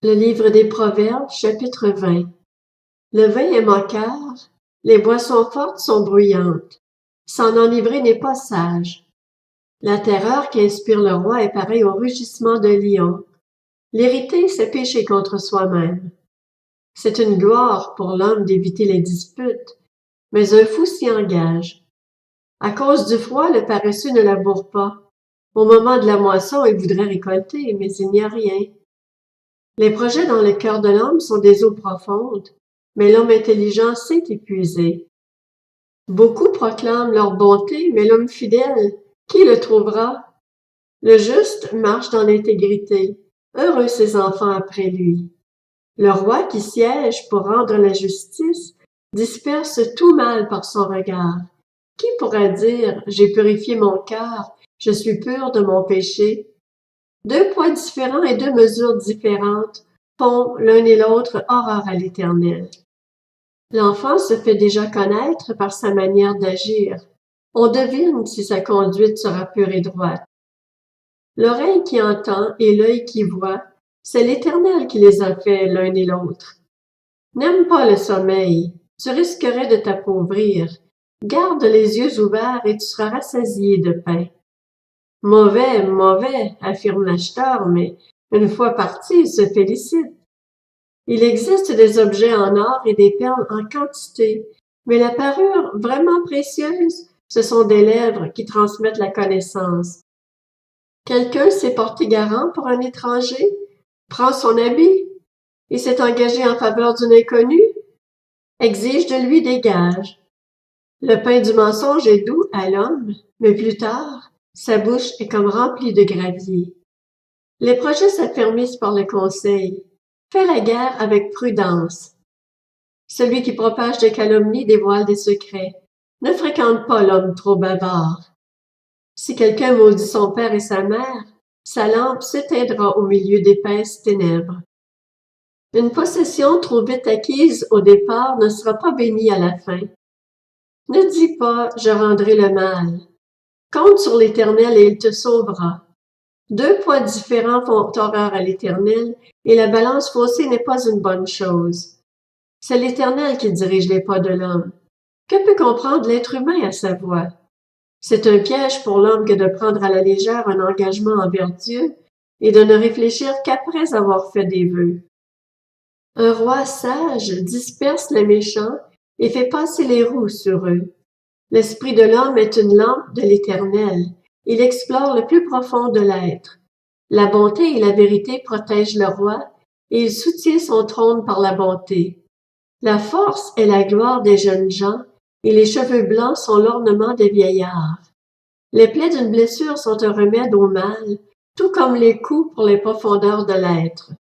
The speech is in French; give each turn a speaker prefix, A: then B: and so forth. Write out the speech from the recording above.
A: Le livre des Proverbes, chapitre 20. Le vin est moqueur, les boissons fortes sont bruyantes. S'en enivrer n'est pas sage. La terreur qu'inspire le roi est pareille au rugissement d'un lion. L'irriter, c'est pécher contre soi-même. C'est une gloire pour l'homme d'éviter les disputes, mais un fou s'y engage. À cause du froid, le paresseux ne laboure pas. Au moment de la moisson, il voudrait récolter, mais il n'y a rien. Les projets dans le cœur de l'homme sont des eaux profondes, mais l'homme intelligent sait épuiser. Beaucoup proclament leur bonté, mais l'homme fidèle, qui le trouvera? Le juste marche dans l'intégrité, heureux ses enfants après lui. Le roi qui siège pour rendre la justice disperse tout mal par son regard. Qui pourra dire « J'ai purifié mon cœur, je suis pur de mon péché ». Deux poids différents et deux mesures différentes font l'un et l'autre horreur à l'Éternel. L'enfant se fait déjà connaître par sa manière d'agir. On devine si sa conduite sera pure et droite. L'oreille qui entend et l'œil qui voit, c'est l'Éternel qui les a faits l'un et l'autre. N'aime pas le sommeil, tu risquerais de t'appauvrir. Garde les yeux ouverts et tu seras rassasié de pain. Mauvais, mauvais, affirme l'acheteur, mais une fois parti, il se félicite. Il existe des objets en or et des perles en quantité, mais la parure vraiment précieuse, ce sont des lèvres qui transmettent la connaissance. Quelqu'un s'est porté garant pour un étranger, prend son habit et s'est engagé en faveur d'une inconnue, exige de lui des gages. Le pain du mensonge est doux à l'homme, mais plus tard, sa bouche est comme remplie de gravier. Les projets s'affermissent par le conseil. Fais la guerre avec prudence. Celui qui propage des calomnies dévoile des secrets. Ne fréquente pas l'homme trop bavard. Si quelqu'un maudit son père et sa mère, sa lampe s'éteindra au milieu d'épaisses ténèbres. Une possession trop vite acquise au départ ne sera pas bénie à la fin. Ne dis pas « je rendrai le mal ». Compte sur l'Éternel et il te sauvera. Deux poids différents font horreur à l'Éternel, et la balance faussée n'est pas une bonne chose. C'est l'Éternel qui dirige les pas de l'homme. Que peut comprendre l'être humain à sa voix? C'est un piège pour l'homme que de prendre à la légère un engagement envers Dieu et de ne réfléchir qu'après avoir fait des vœux. Un roi sage disperse les méchants et fait passer les roues sur eux. L'esprit de l'homme est une lampe de l'Éternel. Il explore le plus profond de l'être. La bonté et la vérité protègent le roi, et il soutient son trône par la bonté. La force est la gloire des jeunes gens, et les cheveux blancs sont l'ornement des vieillards. Les plaies d'une blessure sont un remède au mal, tout comme les coups pour les profondeurs de l'être.